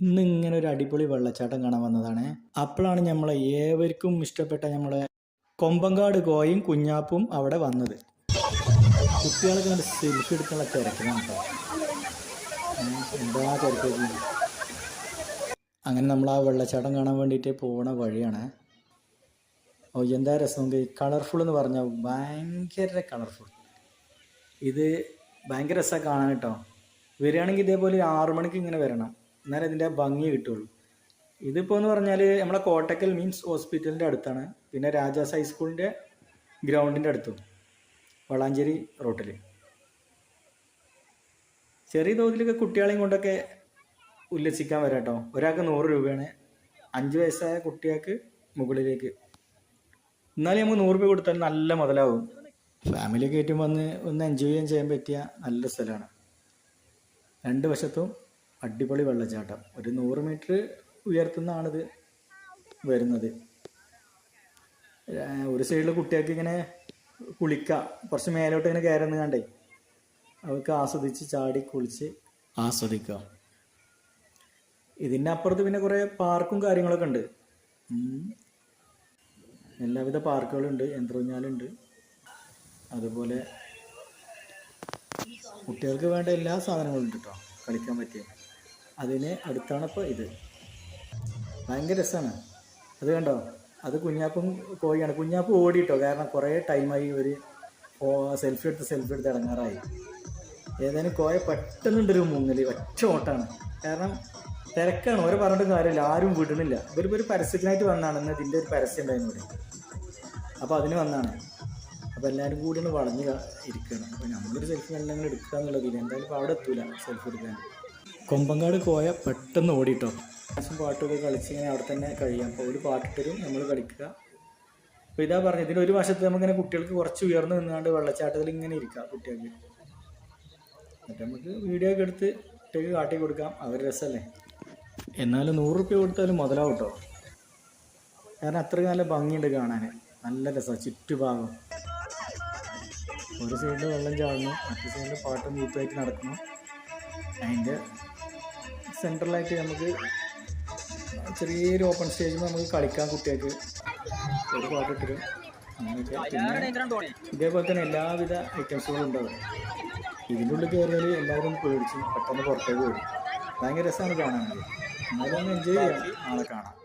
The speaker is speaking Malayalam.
ഇന്ന് ഇങ്ങനെ ഒരു അടിപൊളി വെള്ളച്ചാട്ടം കാണാൻ വന്നതാണ്. അപ്പോഴാണ് നമ്മളെ ഏവർക്കും ഇഷ്ടപ്പെട്ട നമ്മളെ കൊമ്പങ്കാട് കോയും കുഞ്ഞാപ്പും അവിടെ വന്നത്. കുട്ടികളൊക്കെ നല്ല സെൽഫി എടുക്കാനുള്ള തിരക്കിലാണ് കേട്ടോ. എന്താ തിരക്കേക്ക്. അങ്ങനെ നമ്മൾ ആ വെള്ളച്ചാട്ടം കാണാൻ വേണ്ടിയിട്ട് പോണ വഴിയാണ്. ഓ എന്താ രസം. കളർഫുൾ എന്ന് പറഞ്ഞാൽ ഭയങ്കര കളർഫുൾ. ഇത് ഭയങ്കര രസമാണ് കാണാൻ കേട്ടോ. വരികയാണെങ്കിൽ ഇതേപോലെ 6 മണിക്ക് ഇങ്ങനെ വരണം, എന്നാലും ഇതിൻ്റെ ഭംഗി കിട്ടുള്ളൂ. ഇതിപ്പോൾ എന്ന് പറഞ്ഞാൽ നമ്മളെ കോട്ടക്കൽ മീൻസ് ഹോസ്പിറ്റലിൻ്റെ അടുത്താണ്. പിന്നെ രാജാസ് ഹൈസ്കൂളിൻ്റെ ഗ്രൗണ്ടിൻ്റെ അടുത്തും, വളാഞ്ചേരി റോട്ടിൽ. ചെറിയ തോതിലൊക്കെ കുട്ടികളെയും കൊണ്ടൊക്കെ ഉല്ലസിക്കാൻ വരാം കേട്ടോ. ഒരാൾക്ക് 100 രൂപയാണ്, 5 വയസ്സായ കുട്ടികൾക്ക് മുകളിലേക്ക്. എന്നാലും നമുക്ക് 100 രൂപ കൊടുത്താൽ നല്ല മുതലാവും. ഫാമിലിയൊക്കെ ആയിട്ടും വന്ന് ഒന്ന് എൻജോയ് ചെയ്യാൻ പറ്റിയ നല്ല സ്ഥലമാണ്. 2 വശത്തും അടിപൊളി വെള്ളച്ചാട്ടം. ഒരു 100 മീറ്റർ ഉയർത്തുന്നതാണിത് വരുന്നത്. ഒരു സൈഡിൽ കുട്ടികൾക്ക് ഇങ്ങനെ കുളിക്കാം, കുറച്ച് മേലോട്ട് ഇങ്ങനെ കയറുന്ന കണ്ടേ അവർക്ക് ആസ്വദിച്ച് ചാടി കുളിച്ച് ആസ്വദിക്കാം. ഇതിൻ്റെ അപ്പുറത്ത് പിന്നെ കുറേ പാർക്കും കാര്യങ്ങളൊക്കെ ഉണ്ട്. എല്ലാവിധ പാർക്കുകളുണ്ട്, യന്ത്രൂഞ്ഞാലുണ്ട്. അതുപോലെ കുട്ടികൾക്ക് വേണ്ട എല്ലാ സാധനങ്ങളും ഉണ്ട് കേട്ടോ, കളിക്കാൻ പറ്റിയ. അതിന് അടുത്താണ് ഇപ്പോൾ ഇത്. ഭയങ്കര രസമാണ്. അത് കണ്ടോ, അത് കുഞ്ഞാപ്പും കോഴിയാണ്. കുഞ്ഞാപ്പ് ഓടിയിട്ടോ, കാരണം കുറേ ടൈമായി ഒരു സെൽഫി എടുത്ത് ഇറങ്ങാറായി. ഏതായാലും കോയ പെട്ടെന്നുണ്ടൊരു മുങ്ങൽ, ഒറ്റ ഓട്ടാണ്. കാരണം തിരക്കാണ്, ഓരോ പറഞ്ഞിട്ട് കാര്യമില്ല, ആരും വിടണില്ല. ഇവരിപ്പോൾ ഒരു പരസ്യത്തിനായിട്ട് വന്നതാണ്. ഇന്ന് ഇതിൻ്റെ ഒരു പരസ്യം ഉണ്ടായിരുന്നു ഇവിടെ, അപ്പോൾ അതിന് വന്നതാണ്. അപ്പോൾ എല്ലാവരും കൂടി ഒന്ന് വളഞ്ഞ് ഇരിക്കുകയാണ്. അപ്പോൾ നമ്മളൊരു സെൽഫി എല്ലാം എടുക്കുക എന്നുള്ളതില്ല. എന്തായാലും ഇപ്പോൾ അവിടെ എത്തൂല സെൽഫി എടുക്കാൻ. കൊമ്പങ്കാട് കോയ പെട്ടെന്ന് ഓടിട്ടോ. പാട്ടൊക്കെ കളിച്ച് ഇങ്ങനെ അവിടെ തന്നെ കഴിയാം. അപ്പോൾ ഒരു പാട്ടിട്ടരും നമ്മൾ കളിക്കുക. അപ്പോൾ ഇതാ പറഞ്ഞത്, ഇതിനൊരു വശത്ത് നമുക്കിങ്ങനെ കുട്ടികൾക്ക് കുറച്ച് ഉയർന്നു നിന്നുകൊണ്ട് വെള്ളച്ചാട്ടത്തിൽ ഇങ്ങനെ ഇരിക്കാം കുട്ടികൾക്ക്. എന്നിട്ട് നമുക്ക് വീഡിയോ ഒക്കെ എടുത്ത് കുട്ടികൾക്ക് കാട്ടി കൊടുക്കാം. അവർ രസമല്ലേ. എന്നാലും 100 രൂപ കൊടുത്താലും മുതലാവും കേട്ടോ. കാരണം അത്രയും നല്ല ഭംഗിയുണ്ട് കാണാൻ, നല്ല രസമാണ്. ചുറ്റുഭാഗം ഒരു സൈഡിൽ വെള്ളം ചാടുന്നു, മറ്റു സൈഡിൽ പാട്ടും കൂത്തായിട്ട് നടക്കുന്നു. അതിൻ്റെ സെൻട്രലായിട്ട് നമുക്ക് ചെറിയൊരു ഓപ്പൺ സ്റ്റേജിൽ നമുക്ക് കളിക്കാൻ കുട്ടികൾക്ക് ഒരു പാട്ടിട്ടരും അങ്ങനെയൊക്കെ. പിന്നെ ഇതേപോലെ തന്നെ എല്ലാവിധ ഐറ്റംസുകളും ഉണ്ടാവും. ഇതിൻ്റെ ഉള്ളിൽ കയറിയാൽ എല്ലാവരും പേടിച്ച് പെട്ടെന്ന് പുറത്തേക്ക് വരും. ഭയങ്കര രസമാണ് കാണാൻ. എന്നാലും ഒന്ന് എൻജോയ് ചെയ്യാം. നാളെ കാണാം.